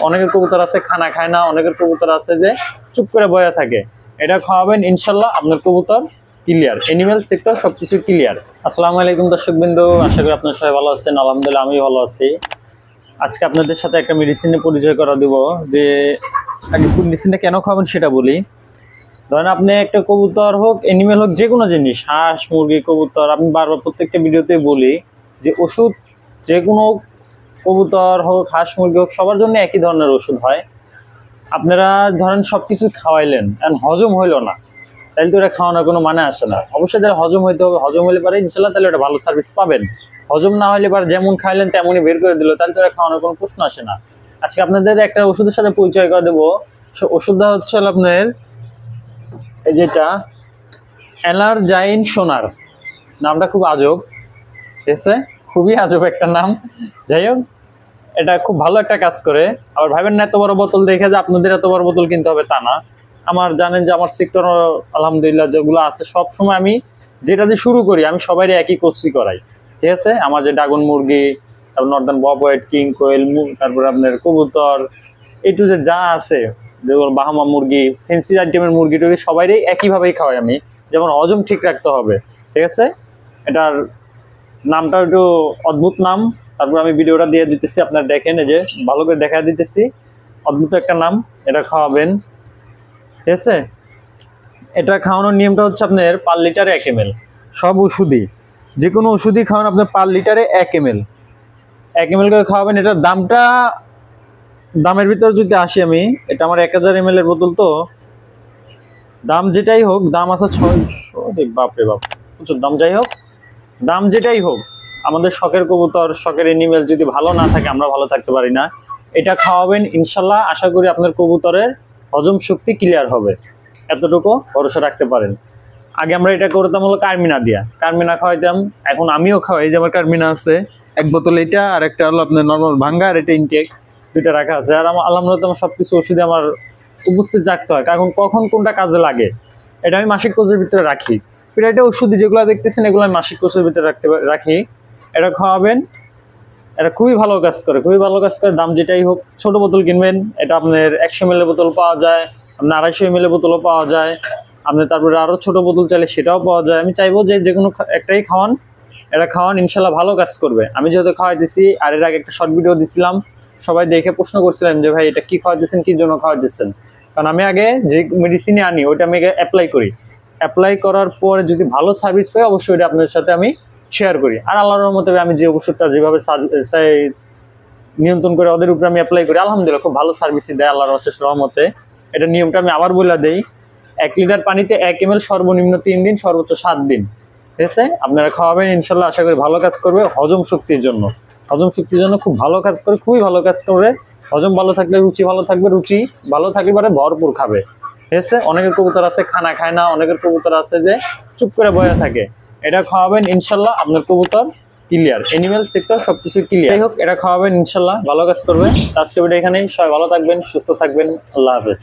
অনেকের কবুতর আছে খানা খায় না, অনেকের কবুতর আছে যে চুপ করে বয়া থাকে। এটা খাওয়াবেন, ইনশাল্লাহ আপনার কবুতর ক্লিয়ার, এনিম্যাল সেক্টর সবকিছু ক্লিয়ার। আসসালামু আলাইকুম দর্শকবৃন্দ, আশা করি আপনারা সবাই ভালো আছেন। আলহামদুলিল্লাহ আমি ভালো আছি। আজকে আপনাদের সাথে একটা মেডিসিনের পরিচয় করা দিব। যে আগে মেডিসিনটা কেন খাওয়াবেন সেটা বলি। ধরেন আপনি একটা কবুতর হোক, এনিম্যাল হোক, যে কোনো জিনিস, হাঁস মুরগি কবুতর, আমি বারবার প্রত্যেকটা ভিডিওতে বলি যে ওষুধ যে কোনো কবুতর হোক হাঁস মুরগি হোক সবার জন্য একই ধরনের ওষুধ হয়। আপনারা ধরেন সবকিছু খাওয়াইলেন আর হজম হইলো না, তাহলে তো এটা খাওয়ানোর কোনো মানে আসে না। অবশ্যই তাহলে হজম হইতে হবে, হজম হলে পারে ইনশাল্লাহ তাহলে ওটা ভালো সার্ভিস পাবেন। হজম না হলে পারে যেমন খাইলেন তেমনই বের করে দিল, তাহলে তো এটা খাওয়ানোর কোনো প্রশ্ন আসে না। আজকে আপনাদের একটা ওষুধের সাথে পরিচয় করে দেবো। ওষুধটা হচ্ছে আপনার এই যেটা অ্যালারজাইন সোনার। নামটা খুব আজব, ঠিক আছে, খুবই আজব একটা নাম। যাই হোক, এটা খুব ভালো একটা কাজ করে। আবার ভাবেন না এত বড় বোতল দেখে যে আপনাদের এত বড় বোতল কিনতে হবে, তা না। আমার জানেন যে আমার সেক্টর আলহামদুলিল্লাহ যেগুলো আছে সব সময় আমি যেটা দিয়ে শুরু করি আমি সবাই একই কোর্সই করাই, ঠিক আছে। আমার যে ড্রাগন মুরগি, তারপর নর্দার্ন বব হোয়াইট, কিং কোয়েল, তারপর আপনার কবুতর, এই টু যে যা আছে যেগুলো বাহামা মুরগি, ফেন্সি আইটেমের মুরগি টুরগি সবাইই একইভাবেই খাওয়াই আমি। যেমন হজম ঠিক রাখতে হবে, ঠিক আছে। এটার নামটা একটু অদ্ভুত নাম, তারপর আমি ভিডিওটা দিয়ে দিতেছি, আপনারা দেখেন, এই যে ভালো করে দেখা দিতেছি। অদ্ভুত একটা নাম, এটা খাওয়াবেন, ঠিক আছে। এটা খাওয়ানোর নিয়মটা হচ্ছে আপনার পার লিটারে 1 ml। সব ওষুধই, যে কোনো ওষুধই খাওয়ান আপনার পার লিটারে 1 ml 1 ml করে খাওয়াবেন। এটার দামের ভিতরে যদি আসি আমি, এটা আমার 1000 ml এর বোতল, তো দাম যেটাই হোক, দাম আছে 600, বাপরে বাপ প্রচুর দাম। যাই হোক, দাম যেটাই হোক, আমাদের শখের কবুতর শখের এনিমেল যদি ভালো না থাকে আমরা ভালো থাকতে পারি না। এটা খাওয়াবেন, ইনশাল্লাহ আশা করি আপনার কবুতরের হজম শক্তি ক্লিয়ার হবে, এতটুকু ভরসা রাখতে পারেন। আগে আমরা এটা করতাম হলো কার্মিনা দিয়া, কার্মিনা খাওয়াইতাম। এখন আমিও খাওয়াই, যে আমার কার্মিনা আছে 1 বোতল, এটা আর একটা হলো আপনার নর্মাল ভাঙ্গা, আর এটা ইনটেক, দুইটা রাখা আছে। আর আমার আলহামদুলিল্লাহ আমার সবকিছু ওষুধে আমার উপস্থিত রাখতে হয়, কারণ কখন কোনটা কাজে লাগে এটা আমি মাসিক কোর্সের ভিতরে রাখি। এটা ওষুধ যেগুলো দেখতেছেন এগুলো আমি মাসিক কোর্সের ভিতরে রাখি। এটা খাওয়াবেন, এটা খুবই ভালো কাজ করে, খুবই ভালো কাজ করে। দাম যেটাই হোক, ছোট বোতল কিনবেন, এটা আপনার 100 ml বোতল পাওয়া যায়, আপনার 250 ml বোতলও পাওয়া যায়, আপনি তারপরে আরো ছোট বোতল চাইলে সেটাও পাওয়া যায়। আমি চাইবো যে কোনো একটাই খাওয়ান, এটা খাওয়ান, ইনশাল্লাহ ভালো কাজ করবে। আমি যেহেতু খাওয়াইতেছি, আর এর আগে একটা শর্ট ভিডিও দিছিলাম, সবাই দেখে প্রশ্ন করছিলেন যে ভাই এটা কি খাওয়াইতেছেন, কি জন্য খাওয়াইতেছেন। কারণ আমি আগে যে মেডিসিনে আনি ওইটা আমি অ্যাপ্লাই করি, অ্যাপ্লাই করার পরে যদি ভালো সার্ভিস পাই অবশ্যই ওইটা আপনাদের সাথে আমি শেয়ার করি। আর আল্লাহর রহমতে আমি যে ওষুধটা যেভাবে নিয়ন্ত্রণ করে ওদের উপরে আমি অ্যাপ্লাই করি, আলহামদুলিল্লাহ খুব ভালো সার্ভিসই দেয় আল্লাহর অশেষ রহমতে। এটা নিয়মটা আমি আবার বলে দেই, 1 লিটার পানিতে 1 ml সর্বনিম্ন 3 দিন, সর্বোচ্চ 7 দিন, ঠিক আছে। আপনারা খাওয়াবেন, ইনশাল্লাহ আশা করি ভালো কাজ করবে। হজম শক্তির জন্য, হজম শক্তির জন্য খুব ভালো কাজ করে, খুবই ভালো কাজ করে। হজম ভালো থাকলে রুচি ভালো থাকবে, রুচি ভালো থাকলে পরে ভরপুর খাবে, ঠিক আছে। অনেকের কবুতর আছে খানা খায় না, অনেকের কবুতর আছে যে চুপ করে বয়া থাকে। এটা খাওয়াবেন, ইনশাল্লাহ আপনার কবুতর ক্লিয়ার, এনিম্যাল সেক্টর সবকিছু ক্লিয়ার। যাই হোক, এটা খাওয়াবেন, ইনশাল্লাহ ভালো কাজ করবে। আজকে ভিডিও এখানেই, সবাই ভালো থাকবেন, সুস্থ থাকবেন, আল্লাহ হাফেজ।